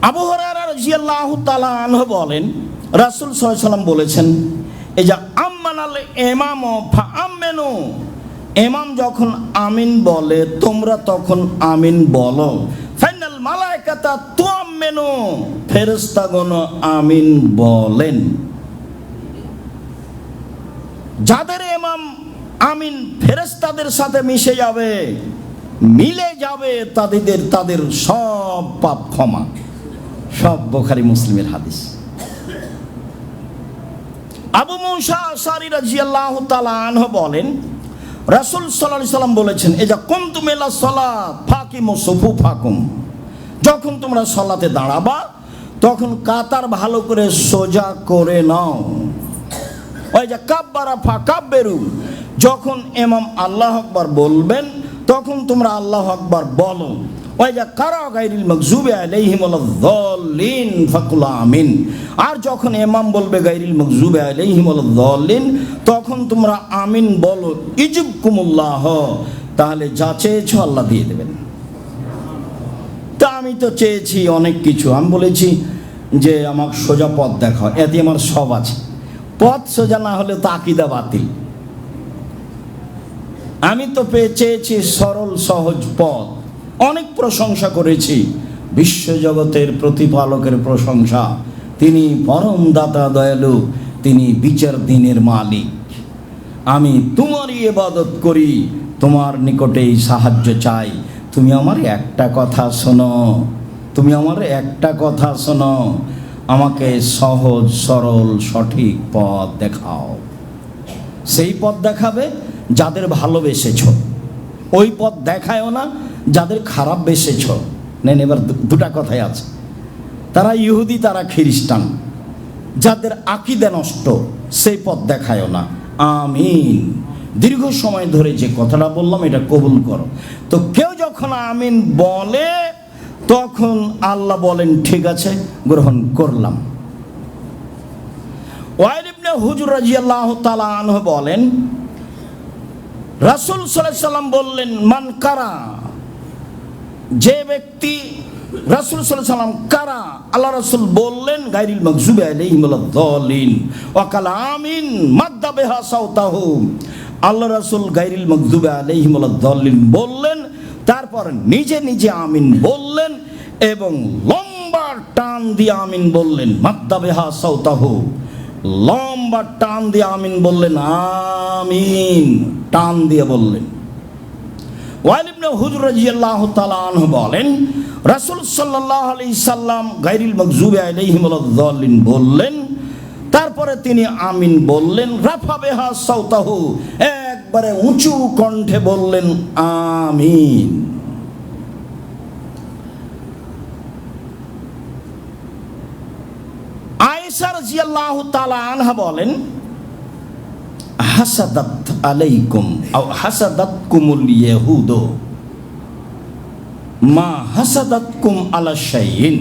আবু হুরায়রা রাদিয়াল্লাহু তাআলা আনহু বলেন, রাসূল সাল্লাল্লাহু আলাইহি ওয়াসাল্লাম বলেছেন, এই যে আম্মানাল ইমামু ফা আমিনু, ইমাম যখন আমিন বলে তোমরা তখন আমিন বলো। ফাইনাল মালায়েকাতা তুআমিনু, ফেরেশতাগণ আমিন বলেন। যাদের ইমাম আমিন ফেরেশতাদের সাথে মিশে যাবে, মিলে যাবে, তাদের সব পাপ ক্ষমা। সব বুখারী মুসলিমের হাদিস। আবু মুসা আশআরী রাদিয়াল্লাহু তাআলা আনহু বলেন, রাসূল সাল্লাল্লাহু আলাইহি ওয়াসাল্লাম বলেছেন, ইযা কুনতুম ইলা সালাত ফাকিমু সুফুফাকুম, যখন তোমরা সালাতে দাঁড়াবা তখন কাতার ভালো করে সোজা করে নাও। ওই যে কাব্বারা ফাকাব্বিরু, যখন ইমাম আল্লাহু আকবার বলবেন তখন তোমরা আল্লাহু আকবার বলো। ওই যে কারা গায়রিল মাগযুবি আলাইহিম ওয়ালাদ-দাল্লিন ফাকুল আমিন, আর যখন ইমাম বলবে গায়রিল মাগযুবি আলাইহিম ওয়ালাদ-দাল্লিন, তখন তোমরা আমিন বলো। ইজুবকুমুল্লাহ, তাহলে যা চেয়েছো আল্লাহ দিয়ে দেবেন। তা আমি তো চেয়েছি অনেক কিছু। আমি বলেছি যে আমাকে সোজা পথ দেখাও, এতে আমার সব আছে। পথ সোজা না হলে তো আকীদা বাতিল। আমি তো চেয়েছি সরল সহজ পথ। অনেক প্রশংসা করেছি, বিশ্বজগতের প্রতিপালকের প্রশংসা। তিনি পরম দাতা দয়ালু, তিনি বিচার দিনের মালিক। আমি তোমারই ইবাদত করি, তোমার নিকটেই সাহায্য চাই। তুমি আমার একটা কথা শোনো, তুমি আমার একটা কথা শোনো, আমাকে সহজ সরল সঠিক পথ দেখাও। সেই পথ দেখাবে যাদের ভালোবেসেছ, ওই পথ দেখায়ও না যাদের খারাপ বেসেছ। নেন, এবার দুটা কথাই আছে। তারা ইহুদি, তারা খ্রিস্টান, যাদের আকীদা নষ্ট, সেই পথ দেখায়ও না। আমিন। দীর্ঘ সময় ধরে যে কথাটা বললাম এটা কবুল করো। তো কেউ যখন আমিন বলে তখন আল্লাহ বলেন ঠিক আছে, গ্রহণ করলাম। ওয়াইল ইবনে হুজর রাদিয়াল্লাহু তাআলা আনহু বলেন, রাসূল সাল্লাল্লাহু আলাইহি সাল্লাম বললেন, মান কারা, যে ব্যক্তি, রাসূল সাল্লাল্লাহু আলাইহি সাল্লাম কারা, আল্লাহ রাসূল বললেন গায়রিল মাগযুবি আলাইহিম ওয়ালাদ-দাল্লিন ওয়া কালা আমিন মাদ্দা বিহা সাওতাহু। আল্লাহ রাসূল গায়রিল মাগযুবি আলাইহিম ওয়ালাদ-দাল্লিন বললেন, তারপর নিজে নিজে আমিন বললেন এবং লম্বা টান দিয়ে আমিন বললেন। মাদ্দা বিহা সাওতাহু, লম্বা টান দিয়ে আমিন বললেন, আমিন টান দিয়ে বললেন। ওয়াইল ইবনে হুজর রাদিয়াল্লাহু তাআলা আনহু বলেন, রাসূল সাল্লাল্লাহু আলাইহি সাল্লাম গায়রিল মাগযুবি আলাইহিম ওয়ালাদ-দাল্লিন বললেন, তারপরে তিনি আমিন বললেন। রাফা বিহা সাওতাহু, একবারে উঁচু কণ্ঠে বললেন আমিন। আয়েশা রাদিয়াল্লাহু তাআলা আনহা বলেন, হাসাদাত আলাইকুম আও হাসাদাতকুমুল ইয়াহুদ মা হাসাদাতকুম আলা শাইইন।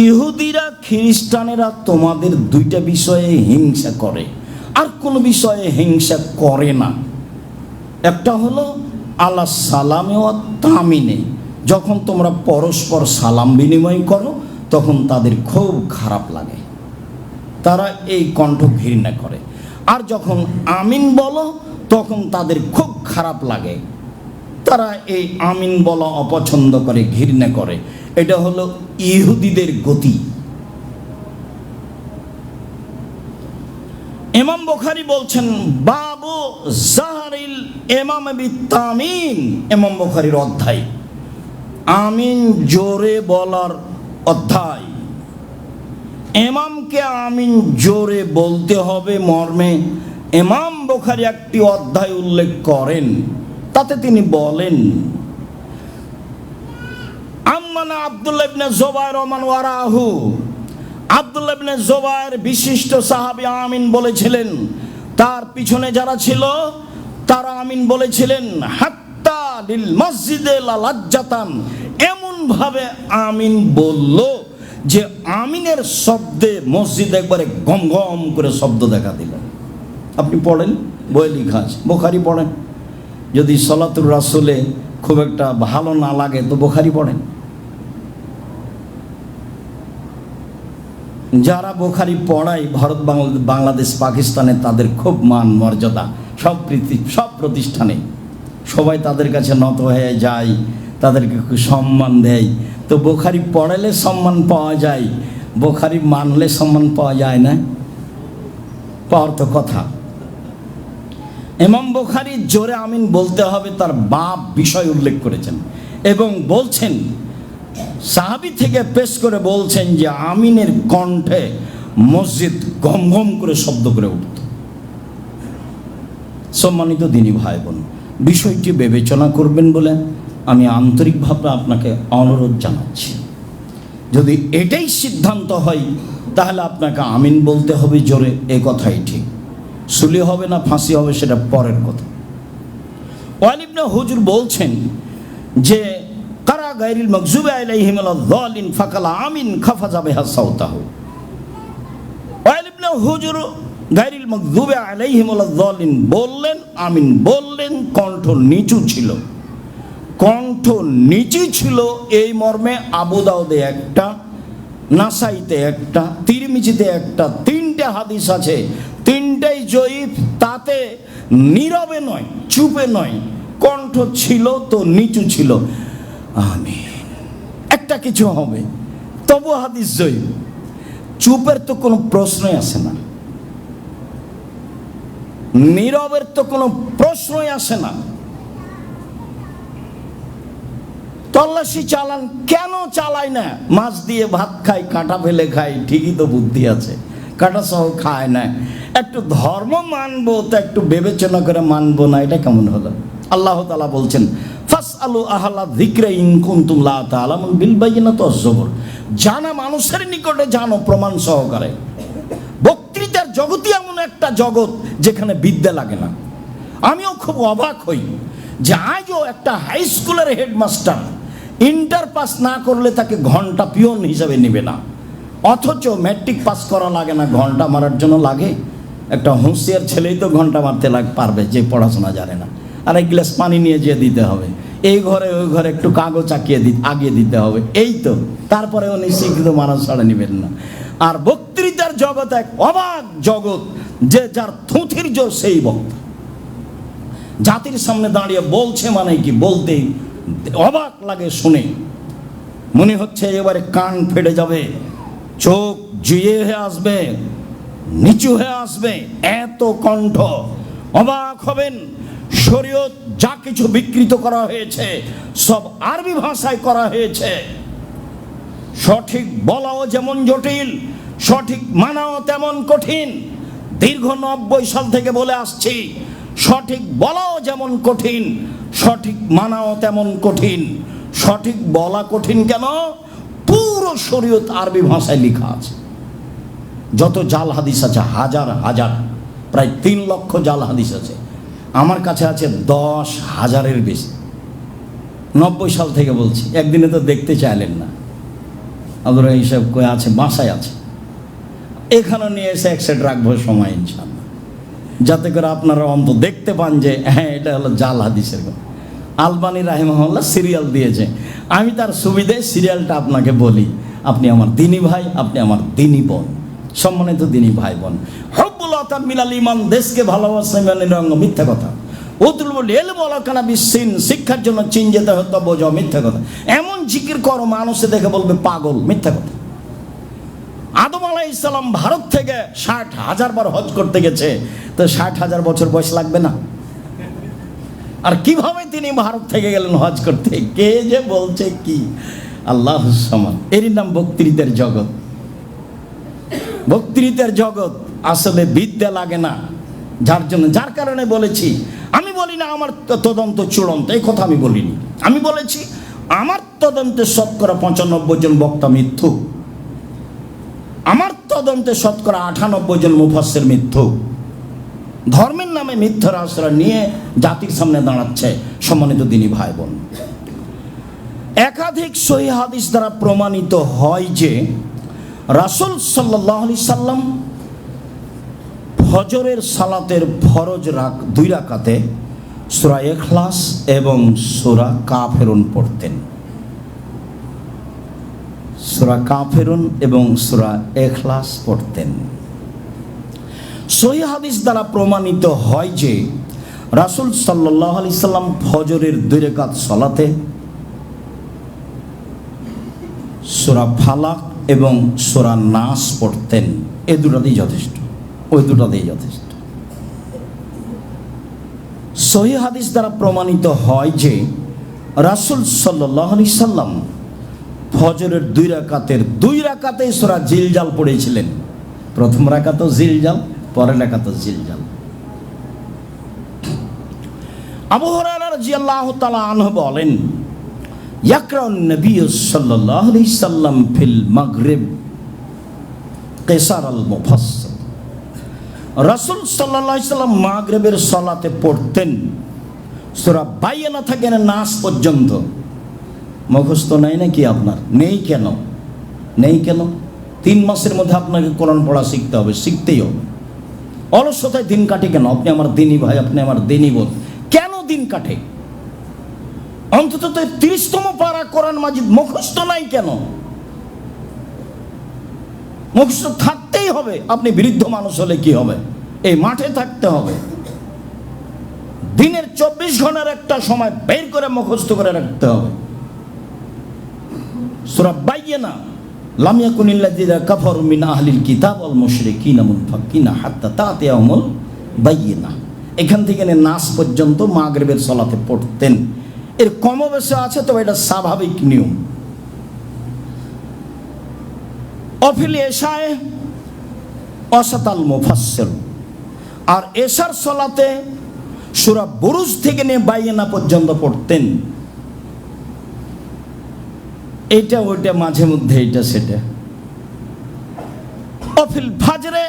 ইহুদিরা খ্রিস্টানেরা তোমাদের দুইটা বিষয়ে হিংসা করে, আর কোনো বিষয়ে হিংসা করে না। একটা হলো আলা সালামে ও তামিনে, যখন তোমরা পরস্পর সালাম বিনিময় করো তখন তাদের খুব খারাপ লাগে, তারা এই কণ্ঠ ঘৃণা করে। আর যখন আমিন বলো তখন তাদের খুব খারাপ লাগে, তারা এই আমিন বলা অপছন্দ করে, ঘৃণা করে। এটা হলো ইহুদিদের গতি। ইমাম বুখারী বলছেন, বাবু জাহরিল ইমাম বিতামিন, ইমাম বুখারীর অধ্যায় আমিন জোরে বলার অধ্যায়। ইমামকে আমিন জোরে বলতে হবে মর্মে ইমাম বুখারী একটি অধ্যায় উল্লেখ করেন। তাতে তিনি বলেন, আম্মানা আব্দুল্লাহ ইবনে জুবায়ের ওমান ওয়ারাহু, আব্দুল্লাহ ইবনে জুবায়ের বিশিষ্ট সাহাবী আমিন বলেছিলেন, তার পিছনে যারা ছিল তারা আমিন বলেছিলেন। হাত্তা লিল মসজিদে লাজ্জাতান, এমন ভাবে আমিন বলল যে আমিনের শব্দে মসজিদ একবারে গম গম করে শব্দ দেখা দিল। আপনি পড়েন, বইয়ে লেখা আছে, বুখারী পড়েন। যদি সলাতুর রাসূলে খুব একটা ভালো না লাগে তো বুখারী পড়েন। যারা বুখারী পড়ায় ভারত, বাংলাদেশ, পাকিস্তানে তাদের খুব মান মর্যাদা, সব প্রতিষ্ঠানে সবাই তাদের কাছে নত হয়ে যায়, তাদেরকে খুব সম্মান দেয়। তো বুখারী পড়ালে সম্মান পাওয়া যায়, বুখারী মানলে সম্মান পাওয়া যায় না, পাওয়ার তো কথা। ইমাম বুখারী জোরে আমিন বলতে হবে তার বাপ বিষয় উল্লেখ করেছেন এবং বলছেন, সাহাবী থেকে পেশ করে বলছেন যে আমিনের কণ্ঠে মসজিদ গম গম করে শব্দ করে উঠত। সম্মানিত দিনী ভাই বোন, বিষয়টি বিবেচনা করবেন বলে আমি আন্তরিকভাবে আপনাকে অনুরোধ জানাচ্ছি। যদি এটাই সিদ্ধান্ত হয় তাহলে আপনাকে আমিন বলতে হবে জোরে, এ কথাই ঠিক। সুলি হবে না ফাঁসি হবে সেটা পরের কথা। ওয়াইল ইবনে হুজর বলছেন যে কারা গায়রিল মাগযুবি আলাইহিম ওয়ালাদ-দাল্লিন ফাকালা আমিন খাফাজা বিহা সাওতাহু। ওয়াইল ইবনে হুজর গায়রিল মাগযুবি আলাইহিম ওয়ালাদ-দাল্লিন বললেন, আমিন বললেন, কণ্ঠ নিচু ছিল। কণ্ঠ নিচু ছিল এই মর্মে আবু দাউদে একটা, নাসাইতে একটা, তিরমিজিতে একটা, তিনটে হাদিস আছে, তিনটাই জয়ীফ। তাতে নীরবে নয়, চুপে নয়, কণ্ঠ ছিল তো নিচু ছিল। আমিন। একটা কিছু হবে, তবু হাদিস জয়ী। চুপের তো কোনো প্রশ্নই আসে না, নীরবের তো কোনো প্রশ্নই আসে না। তল্লাশি চালান, কেন চালাই না? মাছ দিয়ে ভাত খাই, কাঁটা ফেলে খাই, ঠিকই তো বুদ্ধি আছে, কাঁটা সহ খায় না। একটু ধর্ম মানবো তো একটু বিবেচনা করে মানবো না, এটা কেমন হলো? আল্লাহ তাআলা বলছেন ফাসআলু আহলা যিকরি ইন কুনতুম লা তা'লামুন বিল বায়িনাতি ওয়াজ জুবুর। জানা মানুষের নিকটে জানো প্রমাণ সহকারে। বক্তৃতার জগতই এমন একটা জগৎ যেখানে বিদ্যা লাগে না। আমিও খুব অবাক হই যে আজও একটা হাই স্কুলের হেডমাস্টার ইন্টার পাস না করলে তাকে ঘন্টা পিয়ন হিসাবে নেবে না, অথচ ম্যাট্রিক পাস করা লাগে না, ঘন্টা মারার জন্য লাগে। একটা হুঁশিয়ার ছেলেই তো ঘন্টা মারতে পারবে যে পড়াশোনা জানে না। আর এক গ্লাস পানি নিয়ে যেয়ে দিতে হবে, এই ঘরে ওই ঘরে একটু কাগজ আগিয়ে দিতে হবে, এই তো। তারপরে উনি শিক্ষিত মানুষ ছাড়া নেবেন না। আর বক্তৃতার জগৎ এক অবাক জগৎ, যে যার থুথির জোর সেই বক্তা। জাতির সামনে দাঁড়িয়ে বলছে মানে কি, বলতেই অবাক লাগে শুনে, মনে হচ্ছে এবারে কান ফেটে যাবে, চোখ জুয়ে হয়ে আসবে, নিচু হয়ে আসবে, এত কণ্ঠ। অবাক হবেন, শরীয়ত যা কিছু বিকৃত করা হয়েছে সব আরবি ভাষায় করা হয়েছে। সঠিক বলাও যেমন জটিল, সঠিক মানাও তেমন কঠিন। দীর্ঘ 90 সাল থেকে বলে আসছি, সঠিক বলাও যেমন কঠিন, সঠিক মানাও তেমন কঠিন। সঠিক বলা কঠিন কেন? পুরো শরীয়ত আরবি ভাষায় লেখা আছে। যত জাল হাদিস আছে হাজার হাজার, প্রায় 3 লক্ষ জাল হাদিস আছে। আমার কাছে আছে 10,000-এর বেশি। 90 সাল থেকে বলছি, একদিনে তো দেখতে চাইলেন না। আপনারা এইসব কয়ে আছে, বাসায় আছে, এখানে নিয়ে এসে একসেট রাখবো সময় ইনশাআল্লাহ, যাতে করে আপনারা অন্তত দেখতে পান যে হ্যাঁ এটা হলো জাল হাদিসের কথা। আলবানী রাহিমাহুল্লাহ সিরিয়াল দিয়েছে, আমি তার সুবিধায় সিরিয়ালটা আপনাকে বলি। আপনি আমার দিনী ভাই, আপনি আমার দিনী বোন, সম্মানিত দিনী ভাই বোন। হুব্বুল ওয়াতান মিনাল ঈমান, দেশকে ভালোবাসা ইমানের অঙ্গ, মিথ্যা কথা। উতুলবুল ইলম ওয়ালা কানা বিসসিন, শিক্ষার জন্য চীন যেতে হতো বোঝাও, মিথ্যা কথা। এমন জিকির করো মানুষে দেখে বলবে পাগল, মিথ্যা কথা। আদম আলাইহিস সালাম ভারত থেকে 60,000 বার হজ করতে গেছে, তো 60,000 বছর বয়স লাগবে না? আর কিভাবে তিনি ভারত থেকে গেলেন হজ করতে? কে যে বলছে কি, আল্লাহ সমান। এরই নাম বক্তৃতার জগৎ। বক্তৃতার জগৎ আসলে বিদ্যা লাগে না, যার কারণে বলেছি। আমি বলি না আমার তদন্ত চূড়ান্ত, এই কথা আমি বলিনি। আমি বলেছি আমার তদন্তে শতকরা 95 জন বক্তা মিথ্যুক, আমার তদন্তে শতকরা 98 জন মুফাসসির মিথ্যুক। ধর্মের নামে মিথ্যার আশ্রয় নিয়ে জাতির সামনে দাঁড়াচ্ছে। সম্মানিত দিনী ভাই বোন, একাধিক সহিহ হাদিস দ্বারা প্রমাণিত হয় যে রাসূল সাল্লাল্লাহু আলাইহি সাল্লাম ফজরের সালাতের ফরজ 2 রাকাতে সূরা ইখলাস এবং সূরা কাফিরুন পড়তেন। সূরা কাফিরুন এবং সূরা ইখলাস পড়তেন। সহিহ হাদিস দ্বারা প্রমাণিত হয় যে রাসূল সাল্লাল্লাহু আলাইহি সাল্লাম ফজরের 2 রাকাত সালাতে সূরা ফালাক এবং সূরা নাস পড়তেন। এই দুটোতেই যথেষ্ট, ওই দুটোতেই যথেষ্ট। সহিহ হাদিস দ্বারা প্রমাণিত হয় যে রাসূল সাল্লাল্লাহু আলাইহি সাল্লাম ফজরের 2 রাকাতের 2 রাকাতেই সূরা জিলজাল পড়েছিলেন। প্রথম রাকাতও জিলজাল, পরের রাকাতও জিলজাল। আবু হুরায়রা রাদিয়াল্লাহু তাআলা আনহু বলেন, ইয়াকরাউন নবী সাল্লাল্লাহু আলাইহি সাল্লাম ফিল মাগরিব কিসার আল মুফাসসাল। রাসূল সাল্লাল্লাহু আলাইহি সাল্লাম মাগরিবের সালাতে পড়তেন সূরা বাইয়ানা থেকে নাস পর্যন্ত। মুখস্থ নাই নাকি আপনার? নেই কেন? নেই কেন? 3 মাসের মধ্যে আপনাকে কোরআন পড়া শিখতে হবে, শিখতেই হবে। অলসতায় দিন কাটে কেন? আপনি আমার দিনী ভাই, আপনি আমার দিনী বোন, কেন দিন কাটে? অন্তত 30তম পারা কোরআন মাজিদ মুখস্থ নাই কেন? মুখস্থ থাকতেই হবে। আপনি বৃদ্ধ মানুষ হলে কি হবে? এই মাঠে থাকতে হবে। দিনের 24 ঘন্টার একটা সময় বের করে মুখস্থ করে রাখতে হবে। সূরা বাইয়িনা, লাম ইয়াকুনিল্লাযীনা কাফারু মিন আহলিল কিতাব ওয়াল মুশরিকিনা মুনফাক্কিনা হাত্তা তাতিয়াহুমুল বাইয়িনা। এখান থেকে নাস পর্যন্ত মাগরিবের সালাতে পড়তেন। এর কম বেশি আছে, তবে এটা স্বাভাবিক নিয়ম। অফিল এশায় অসাতাল মুফাসসির, আর এশার সালাতে সূরা বুরুজ থেকে নিয়ে বাইয়িনা পর্যন্ত পড়তেন। এইটা ওইটা মাঝে মধ্যে এইটা সেটা। অফিল ফাজরে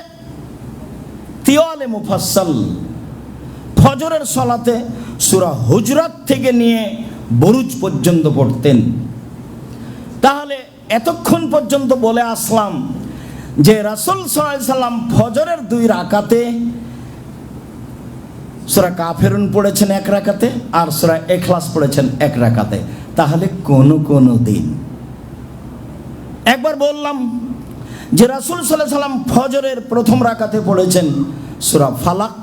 তিওয়ালে মুফাসসাল, ফজরের সালাতে সূরা হুজরাত থেকে নিয়ে বুরুজ পর্যন্ত পড়তেন। তাহলে এতক্ষণ পর্যন্ত বলে আসলাম যে রাসূল সাল্লাল্লাহু আলাইহি সাল্লাম ফজরের 2 রাকাতে সূরা কাফিরুন পড়েছেন 1 রাকাতে, আর সূরা ইখলাস পড়েছেন 1 রাকাতে। তাহলে কোন দিন একবার বললাম যে রাসূল সাল্লাল্লাহু আলাইহি সাল্লাম ফজরের প্রথম রাকাতে পড়েছেন সূরা ফালাক,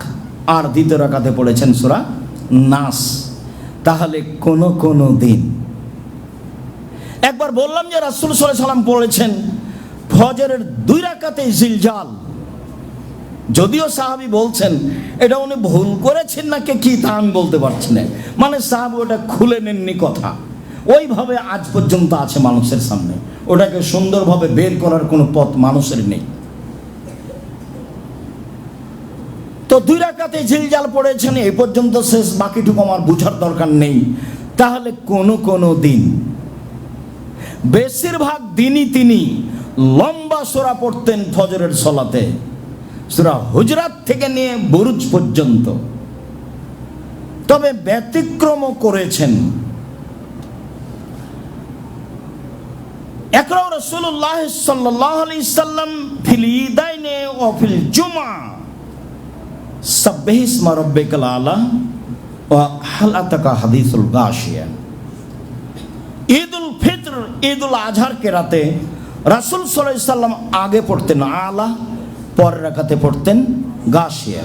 আর দ্বিতীয় রাকাতে পড়েছেন সূরা নাস। তাহলে কোন দিন একবার বললাম যে রাসূল সাল্লাল্লাহু আলাইহি সাল্লাম পড়েছেন ফজরের 2 রাকাতে জিলজাল। যদিও সাহাবী বলছেন এটা উনি ভুল করেছেন নাকি কি তা আমি বলতে পারছি না, মানে সাহাবী ওটা খুলে নেননি কথা, ওইভাবে আজ পর্যন্ত আছে মানুষের সামনে। ওটাকে সুন্দরভাবে বের করার কোনো পথ মানুষের নেই। তো 2 রাকাতে জিলজাল পড়েছেন, এই পর্যন্ত শেষ, বাকিটুকু আমার বোঝার দরকার নেই। তাহলে কোন দিন, বেশিরভাগ দিনই তিনি লম্বা সূরা পড়তেন ফজরের সালাতে, সূরা হুজরাত থেকে নিয়ে বুরুজ পর্যন্ত। তবে ব্যতিক্রমও করেছেন। একরাউ রাসূলুল্লাহ সাল্লাল্লাহু আলাইহি সাল্লাম ফিল ঈদাইনে ওয়া ফিল জুমআ সাব্বিহ ইসমা রাব্বিকাল আলা ওয়া হাল আতাকা হাদিসুল গাশিয়া। ঈদুল ফিতর, ঈদুল আজহার কেরাতে রাসূল সাল্লাল্লাহু আলাইহি সাল্লাম আগে পড়তেন আলা, পরের রাকাতে পড়তেন গাশিয়া।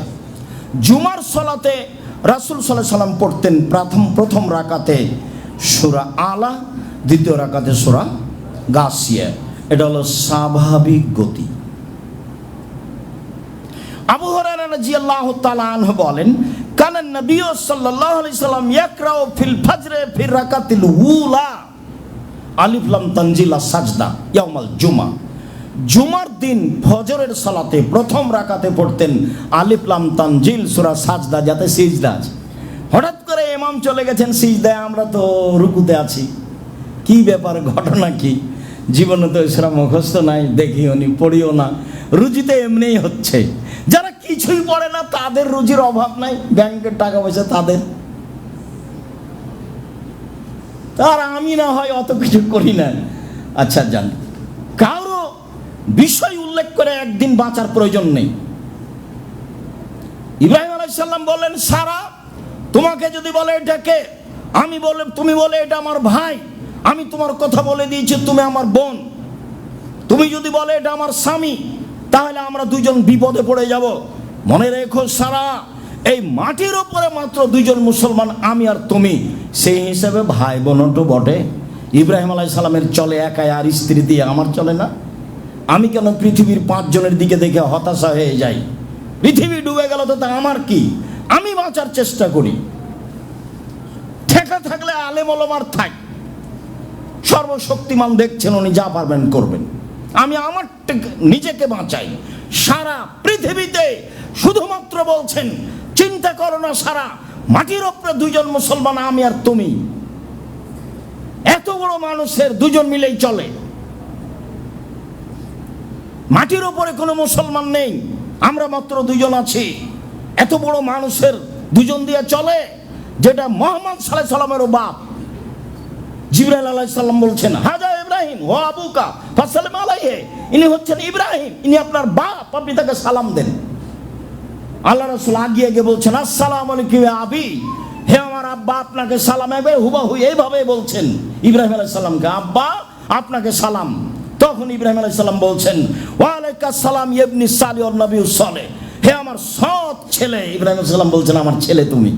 জুমার সালাতে রাসূল সাল্লাল্লাহু আলাইহি সাল্লাম পড়তেন প্রথম রাকাতে সূরা আলা, দ্বিতীয় রাকাতে সূরা গাশিয়া। এটা হলো স্বাভাবিক গতি। আবু হুরায়রা রাদিয়াল্লাহু তাআলা আনহু বলেন, কানা নবী সাল্লাল্লাহু আলাইহি সাল্লাম ইয়াকরাউ ফিল ফজরে ফি রাকাতিল উলা আলিফ লাম তানজিল সাজদা ইয়াউমাল জুমা। জুমার দিন ফজরের সালাতে প্রথম রাকাতে পড়তেন আলিফ লাম তানজিল সূরা সাজদা, যাতে সিজদা আছে। হঠাৎ করে ইমাম চলে গেছেন সিজদায়, আমরা তো রুকুতে আছি, কি ব্যাপার, ঘটনা কি? জীবনে তো সূরা মুখস্থ নাই, দেখিও নি, পড়িও না, রুজিতে এমনিই হচ্ছে। যারা কিছুই পড়ে না তাদের রুজির অভাব নাই, ব্যাংকের টাকা পয়সা তাদের। তার আমি না হয় অত কিছু করি না। আচ্ছা জান, কারো বিষয় উল্লেখ করে একদিন বাঁচার প্রয়োজন নেই। ইব্রাহিম আলাইহিস সালাম বলেন, সারা তোমাকে যদি বলে এটাকে, আমি বলে তুমি বলে এটা আমার ভাই, আমি তোমার কথা বলে দিয়েছি তুমি আমার বোন, তুমি যদি বলে এটা আমার স্বামী, তাহলে আমরা দুজন বিপদে পড়ে যাব। মনে রেখো সারা, এই মাটির ওপরে মাত্র 2 জন মুসলমান, আমি আর তুমি, সেই হিসাবে ভাই বোনও তো বটে। ইব্রাহিম আলাইহিস সালামের চলে একাই, আর স্ত্রী দিয়ে আমার চলে না? আমি কেন পৃথিবীর 5 জনের দিকে দেখে হতাশা হয়ে যাই? পৃথিবী ডুবে গেল তো তা আমার কি? আমি বাঁচার চেষ্টা করি। ঠেকা থাকলে আলেম ওলামার থাক, সর্বশক্তিমান দেখছেন, উনি যা পারবেন করবেন। আমি আমার নিজেকে বাঁচাই। সারা পৃথিবীতে শুধুমাত্র বলছেন, চিন্তা করো না সারা, মাটির ওপরে 2 জন মুসলমান, আমি আর তুমি। এত বড় মানুষের 2 জন মিলেই চলে, মাটির ওপরে কোনো মুসলমান নেই, আমরা মাত্র 2 জন আছি। এত বড় মানুষের 2 জন দিয়ে চলে, যেটা মুহাম্মদ সাল্লাল্লাহু আলাইহি সাল্লামেরও বাপ। জিবরাইল আলাইহিস সালাম বলছেন, হাজা ইব্রাহিম ওয়া আবুকা ফাসাল্লিম আলাইহি, ইনি হচ্ছেন ইব্রাহিম, ইনি আপনার বাপ, আপনি তাকে সালাম দেন। আল্লাহ রাসূল আগিয়ে গিয়ে বলছেন, আসসালামু আলাইকুম ইয়া আবি, হে আমার আব্বা আপনাকে সালাম। একবার হুবাহু এইভাবে বলছেন ইব্রাহিম আলাইহিস সালামকে, আব্বা আপনাকে সালাম। তখন ইব্রাহিম আলাইহিস সালাম বলছেন, ওয়া আলাইকাস সালাম ইবনি সালিহ ওয়ান নবিয়্যুস সালেহ, হে আমার সৎ ছেলে। ইব্রাহিম আলাইহিস সালাম বলছেন, আমার ছেলে তুমি।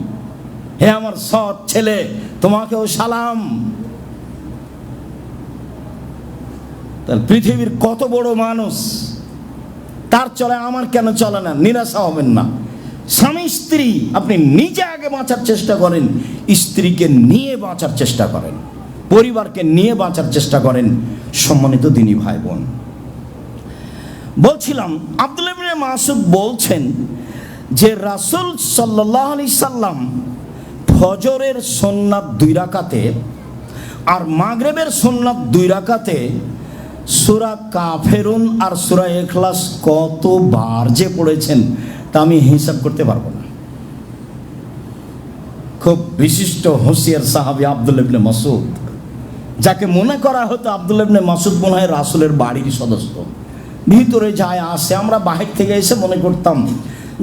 হে আমার সৎ ছেলে, তোমাকেও সালাম। তাহলে পৃথিবীর কত বড় মানুষ, তার চলে, আমার কেন চলে না? নিরাশা হবেন না। স্বামী স্ত্রী, আপনি নিজে আগে বাঁচার চেষ্টা করেন, স্ত্রীকে নিয়ে বাঁচার চেষ্টা করেন, পরিবারকে নিয়ে বাঁচার চেষ্টা করেন। সম্মানিত দিনী ভাই বোন, বলছিলাম আব্দুল্লাহ ইবনে মাসউদ বলছেন যে রাসূল সাল্লাল্লাহু আলাইহি সাল্লাম ফজরের সুন্নাত 2 রাকাতে আর মাগরিবের সুন্নাত 2 রাকাতে সূরা কাফেরুন আর সূরা ইখলাস কতবার যে পড়েছেন তা আমি হিসাব করতে পারবো না। খুব বিশিষ্ট হুঁশিয়ার সাহাবী আব্দুল্লাহ ইবনে মাসউদ, যাকে মনে করা হতো আব্দুল্লাহ ইবনে মাসউদ মনে হয় রাসূলের বাড়ির সদস্য। ভিতরে যায় আসে, আমরা বাহির থেকে এসে মনে করতাম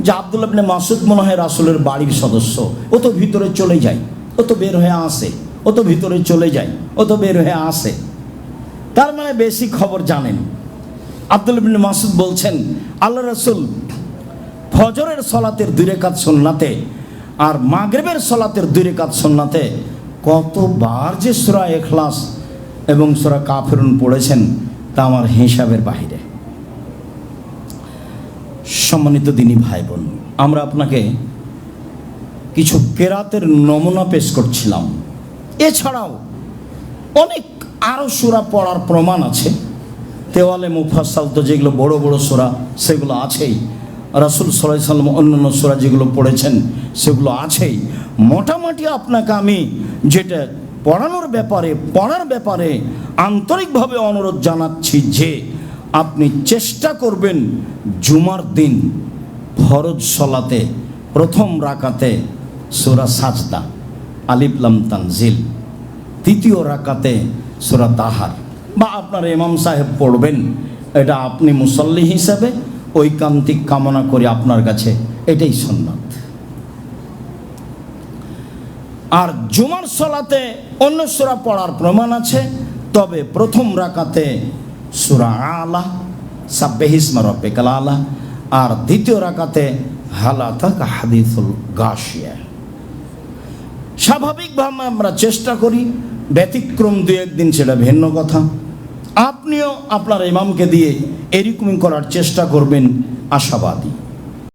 যে আব্দুল্লাহ ইবনে মাসউদ মনে হয় রাসূলের বাড়ির সদস্য। ও তো ভিতরে চলে যায়, ও তো বের হয়ে আসে, ও তো ভিতরে চলে যায়, ও তো বের হয়ে আসে, তার মানে বেশি খবর জানেন। আব্দুল্লাহ ইবনে মাসউদ বলছেন আল্লাহ রাসূল ফজরের সলাতের 2 রাকাত সুন্নাতে আর মাগরিবের সলাতের 2 রাকাত সুন্নাতে কতবার যে সূরা ইখলাস এবং সূরা কাফিরুন পড়েছেন তা আমার হিসাবের বাহিরে। সম্মানিত দিনী ভাই বোন, আমরা আপনাকে কিছু কেরাতের নমুনা পেশ করছিলাম। এছাড়াও অনেক আরও সূরা পড়ার প্রমাণ আছে। তেওয়ালে মুফাসসাল তো যেগুলো বড় বড় সূরা সেগুলো আছেই, রাসূল সাল্লাল্লাহু আলাইহি সাল্লাম অন্যান্য সূরা যেগুলো পড়েছেন সেগুলো আছেই। মোটামুটি আপনাকে আমি যেটা পড়ার ব্যাপারে আন্তরিকভাবে অনুরোধ জানাচ্ছি যে আপনি চেষ্টা করবেন জুমার দিন ফরজ সলাতে প্রথম রাকাতে সূরা সাজদা, আলিফ লাম তানজিল, দ্বিতীয় রাকাতে সূরা তাহার, বা আপনার ইমাম সাহেব পড়বেন। এটা আপনি মুসল্লি হিসাবে ঐকান্তিক কামনা করি আপনার কাছে, এটাই সুন্নাত। আর জুমার সলাতে অন্য সূরা পড়ার প্রমাণ আছে, তবে প্রথম রাকাতে সূরা আলা, সাব্বিহিসমা রাব্বিকাল আলা, আর দ্বিতীয় রাকাতে হাল আতাকা হাদিসুল গাশিয়া। স্বাভাবিকভাবে আমরা চেষ্টা করি, ব্যতিক্রম 2-1 দিন সেটা ভিন্ন কথা। আপনিও আপনার ইমামকে দিয়ে এরকমই করার চেষ্টা করবেন, আশাবাদী।